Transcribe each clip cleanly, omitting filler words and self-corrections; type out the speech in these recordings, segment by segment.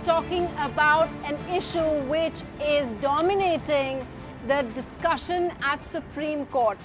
talking about an issue which is dominating the discussion at Supreme Court.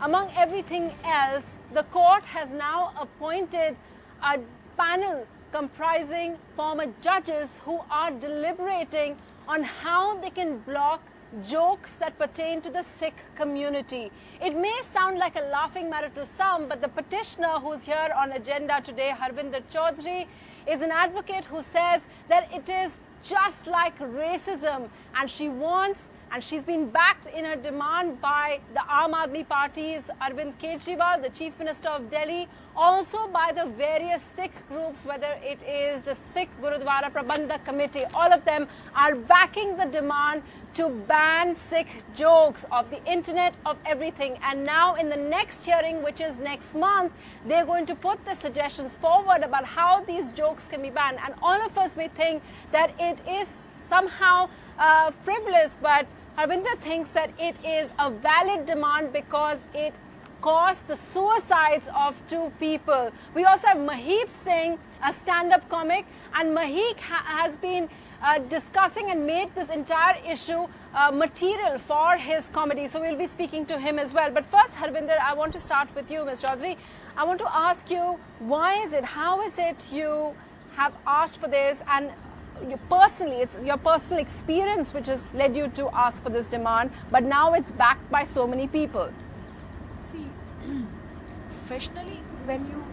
Among everything else, the court has now appointed a panel comprising former judges who are deliberating on how they can block jokes that pertain to the Sikh community. It may sound like a laughing matter to some, but the petitioner who's here on agenda today, Harvinder Chaudhary, is an advocate who says that it is just like racism, and she wants, and she's been backed in her demand by the Aam Aadmi Party's Arvind Kejriwal, the Chief Minister of Delhi, also by the various Sikh groups, whether it is the Sikh Gurudwara Prabandhak Committee. All of them are backing the demand to ban Sikh jokes of the internet, of everything. And now in the next hearing, which is next month, they're going to put the suggestions forward about how these jokes can be banned. And all of us may think that it is somehow frivolous, but Harvinder thinks that it is a valid demand because it caused the suicides of 2 people. We also have Maheep Singh, a stand-up comic, and Maheep has been discussing and made this entire issue material for his comedy. So we'll be speaking to him as well. But first, Harvinder, I want to start with you, Ms. Chaudhary. I want to ask you, why is it, how is it you have asked for this, and you personally, it's your personal experience which has led you to ask for this demand, but now it's backed by so many people? See, professionally, when you,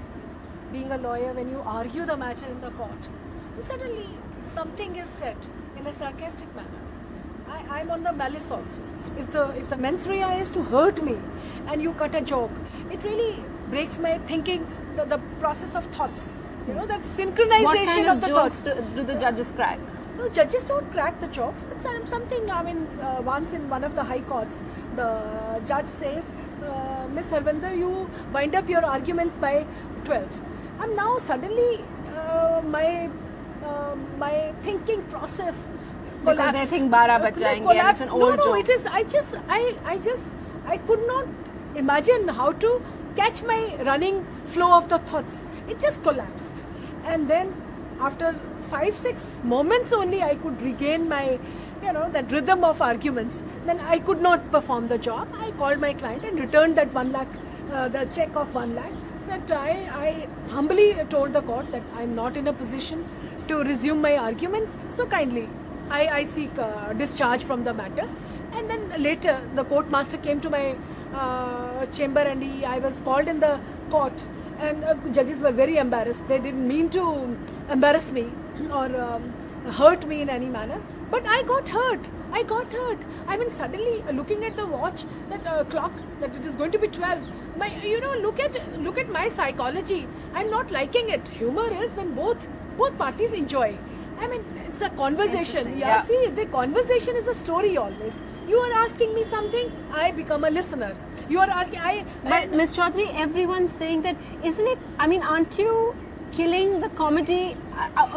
being a lawyer, when you argue the matter in the court, and suddenly something is said in a sarcastic manner, I'm on the malice also. If the mens rea is to hurt me and you cut a joke, it really breaks my thinking, the process of thoughts. You know, that synchronization what kind of the jokes thoughts. do the judges crack? No, judges don't crack the jokes, but something, I mean, once in one of the high courts, the judge says, Miss Harvinder, you wind up your arguments by 12. And now suddenly my thinking process collapsed. Because they think 12 baj jayenge and it's an old joke. No, it is, I could not imagine how to catch my running flow of the thoughts. It just collapsed. And then after 5-6 moments only I could regain my, that rhythm of arguments. Then I could not perform the job. I called my client and returned that 1 lakh, the check of 1 lakh. Said I humbly told the court that I'm not in a position to resume my arguments. So kindly, I seek discharge from the matter. And then later the court master came to my chamber, and I was called in the court. And judges were very embarrassed. They didn't mean to embarrass me or hurt me in any manner. But I got hurt. I mean, suddenly looking at the watch, that clock, that it is going to be 12. Look at my psychology. I'm not liking it. Humor is when both parties enjoy. I mean, it's a conversation. Yeah, see, the conversation is a story always. You are asking me something, I become a listener. You are asking, But Ms. Chaudhary, everyone's saying that, isn't it, I mean, aren't you killing the comedy?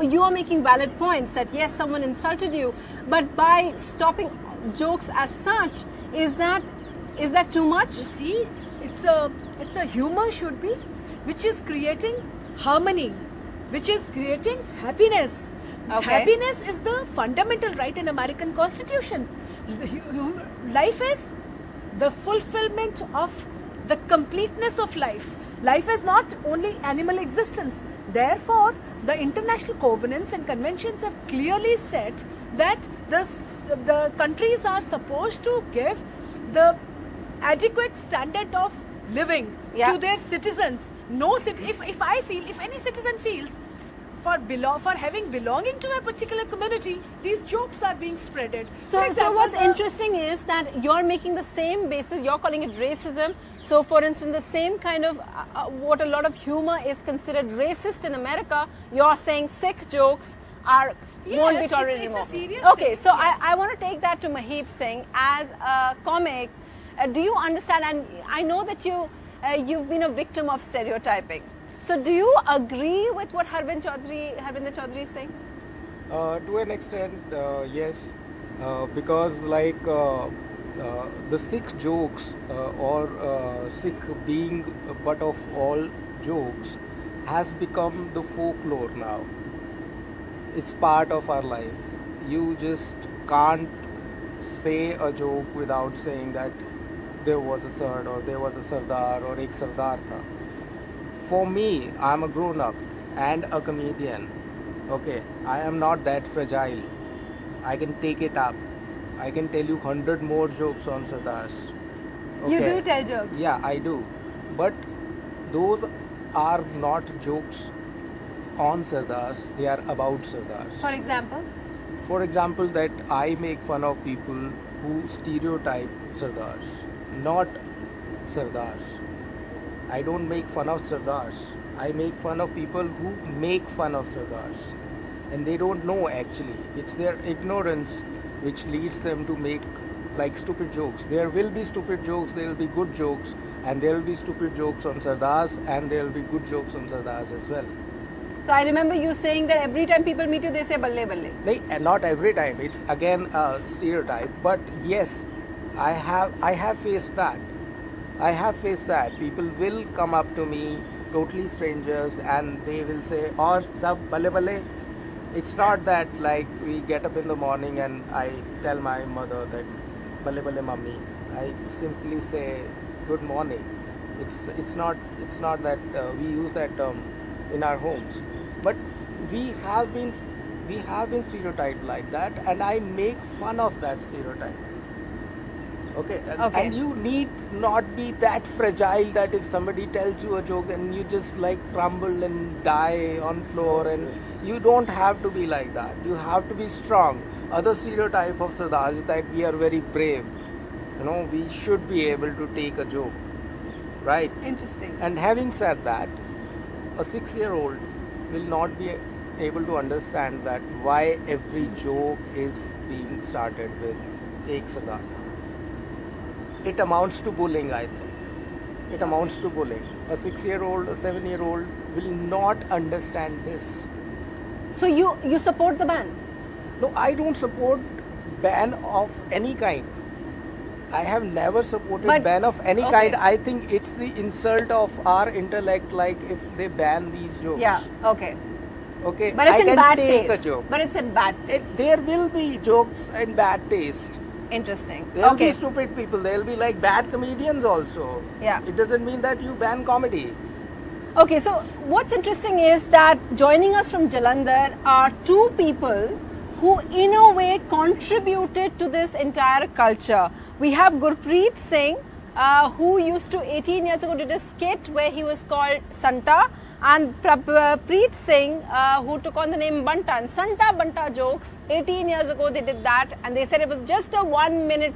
You are making valid points that yes, someone insulted you, but by stopping jokes as such, is that too much? You see, it's a humor should be, which is creating harmony, which is creating happiness. Okay. Happiness is the fundamental right in American Constitution. Life is the fulfillment of the completeness of life. Life is not only animal existence. Therefore, the international covenants and conventions have clearly said that the countries are supposed to give the adequate standard of living to their citizens. If any citizen feels for having belonging to a particular community, these jokes are being spreaded. So what's interesting is that you're making the same basis, you're calling it racism. So for instance, the same kind of what a lot of humor is considered racist in America, you're saying Sikh jokes won't be tolerated anymore. It's a serious Okay, thing. so Yes. I want to take that to Maheep Singh as a comic. Do you understand, and I know that you've been a victim of stereotyping. So do you agree with what Harvinder Chaudhary is saying? To an extent, yes, because the Sikh jokes or Sikh being a butt of all jokes has become the folklore now. it's part of our life. You just can't say a joke without saying that there was a Sard or there was a Sardar or ek Sardar tha. For me, I'm a grown up and a comedian. Okay, I am not that fragile. I can take it up. I can tell you 100 more jokes on Sardars. Okay. You do tell jokes? Yeah, I do. But those are not jokes on Sardars, they are about Sardars. For example? For example, that I make fun of people who stereotype Sardars, not Sardars. I don't make fun of Sardars. I make fun of people who make fun of Sardars. And they don't know actually. It's their ignorance which leads them to make like stupid jokes. There will be stupid jokes, there will be good jokes, and there will be stupid jokes on Sardars, and there will be good jokes on Sardars as well. So I remember you saying that every time people meet you, they say balle balle. No, not every time. It's again a stereotype. But yes, I have faced that. I have faced that. People will come up to me, totally strangers, and they will say, "Aur sab balle balle." It's not that like we get up in the morning and I tell my mother that balle balle mummy. I simply say good morning. It's not that we use that term in our homes, but we have been stereotyped like that, and I make fun of that stereotype. Okay. And you need not be that fragile that if somebody tells you a joke then you just like crumble and die on floor, and you don't have to be like that. You have to be strong. Other stereotype of Sardars is that we are very brave. We should be able to take a joke, right? Interesting. And having said that, a 6-year-old will not be able to understand that why every joke is being started with ek Sardar. It amounts to bullying, I think. It amounts to bullying. A 6-year-old, a 7-year-old will not understand this. So you support the ban? No, I don't support ban of any kind. I have never supported ban of any kind. I think it's the insult of our intellect, like if they ban these jokes. Yeah, okay. Okay, But it's I in can bad take taste. a joke. But it's in bad taste. There will be jokes in bad taste. Interesting. There will be stupid people. There will be like bad comedians also. Yeah. It doesn't mean that you ban comedy. Okay, so what's interesting is that joining us from Jalandhar are two people who in a way contributed to this entire culture. We have Gurpreet Singh, who used to 18 years ago did a skit where he was called Santa, and Preet Singh, who took on the name Banta. And Santa Banta jokes, 18 years ago they did that, and they said it was just a 1-minute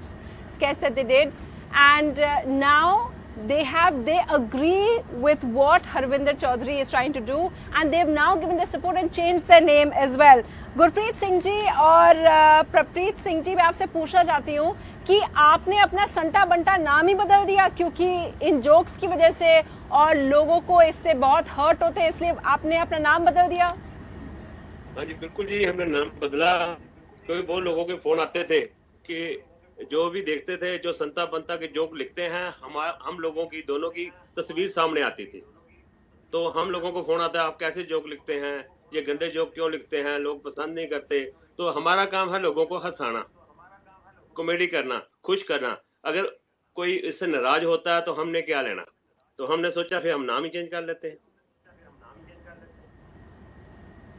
sketch that they did, and now they agree with what Harvinder Chaudhary is trying to do, and they've now given their support and changed their name as well. Gurpreet Singh ji और प्रप्रीत सिंह जी, मैं आपसे पूछना चाहती हूँ कि आपने अपना संटा बंटा नाम ही बदल दिया क्योंकि इन जोक्स की वजह से और लोगों को इससे बहुत हर्ट होते हैं, इसलिए आपने अपना नाम बदल दिया? हाँ जी बिल्कुल जी, हमने नाम बदला क्योंकि बहुत लोगों के फोन आते थे कि जो भी देखते थे जो संता बंता के जोक लिखते हैं हम लोगों की दोनों की तस्वीर सामने आती थी, तो हम लोगों को फोन आता है आप कैसे जोक लिखते हैं, ये गंदे जोक क्यों लिखते हैं, लोग पसंद नहीं करते। तो हमारा काम है लोगों को हंसाना, कॉमेडी करना, खुश करना। अगर कोई इससे नाराज होता है तो हमने क्या लेना, तो हमने सोचा फिर हम नाम ही चेंज कर लेते हैं।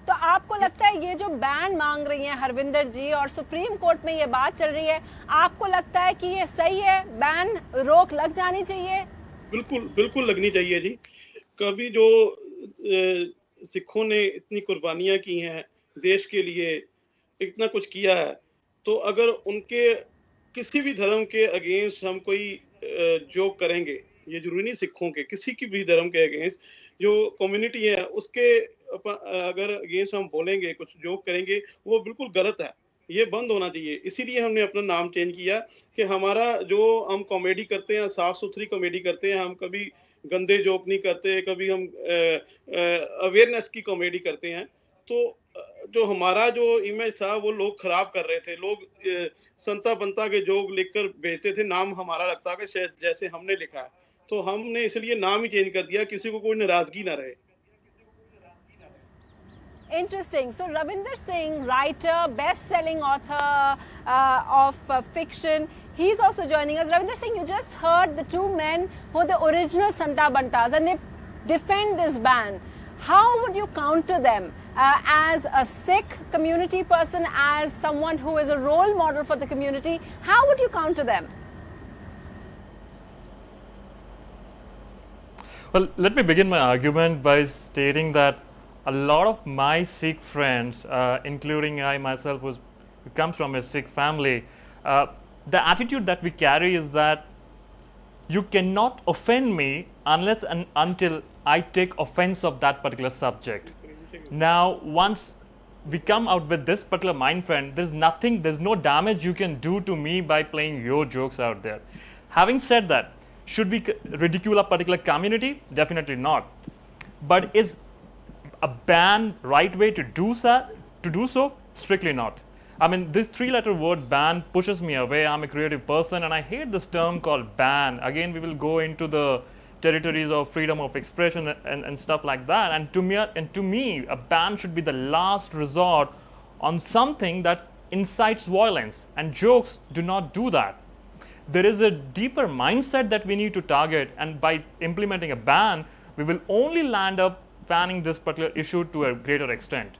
तो आपको लगता है ये जो बैन मांग रही हैं हरविंदर जी और सुप्रीम कोर्ट में ये बात चल रही है, आपको लगता है कि ये सही है, बैन रोक लग जानी चाहिए? बिल्कुल लगनी चाहिए जी। कभी जो सिखों ने इतनी कुर्बानियां की हैं देश के लिए, इतना कुछ किया है, तो अगर उनके किसी भी धर्म के अगेंस्ट हम कोई जोक करेंगे, ये जरूरी नहीं सिखों के, किसी की भी धर्म के अगेंस्ट जो कम्युनिटी है उसके अगर अगेंस्ट हम बोलेंगे, कुछ जोक करेंगे, वो बिल्कुल गलत है, ये बंद होना चाहिए। इसीलिए हमने अपना नाम चेंज किया कि हमारा जो हम कॉमेडी करते हैं, साफ सुथरी कॉमेडी करते हैं, हम कभी गंदे जोक नहीं करते, कभी हम अवेयरनेस की कॉमेडी करते हैं। तो जो हमारा जो इमेज था वो लोग खराब कर रहे थे, लोग संता बंता के जोक लिखकर भेजते थे, नाम हमारा लगता कि शायद जैसे हमने लिखा है, तो हमने इसलिए नाम ही चेंज कर दिया, किसी को कोई नाराजगी ना रहे। Interesting. So Ravinder Singh, writer, best-selling author of fiction, he's also joining us. Ravinder Singh, you just heard the two men who are the original Santa Bantas, and they defend this ban. How would you counter them as a Sikh community person, as someone who is a role model for the community? How would you counter them? Well, let me begin my argument by stating that a lot of my Sikh friends, including I myself, who comes from a Sikh family, the attitude that we carry is that you cannot offend me unless and until I take offense of that particular subject. Now, once we come out with this particular mind frame, there's no damage you can do to me by playing your jokes out there. Having said that, should we ridicule a particular community? Definitely not. But is a ban right way to do so? Strictly not. I mean, this three-letter word ban pushes me away. I'm a creative person and I hate this term called ban. Again, we will go into the territories of freedom of expression and stuff like that. And to me, a ban should be the last resort on something that incites violence, and jokes do not do that. There is a deeper mindset that we need to target, and by implementing a ban, we will only land up banning this particular issue to a greater extent.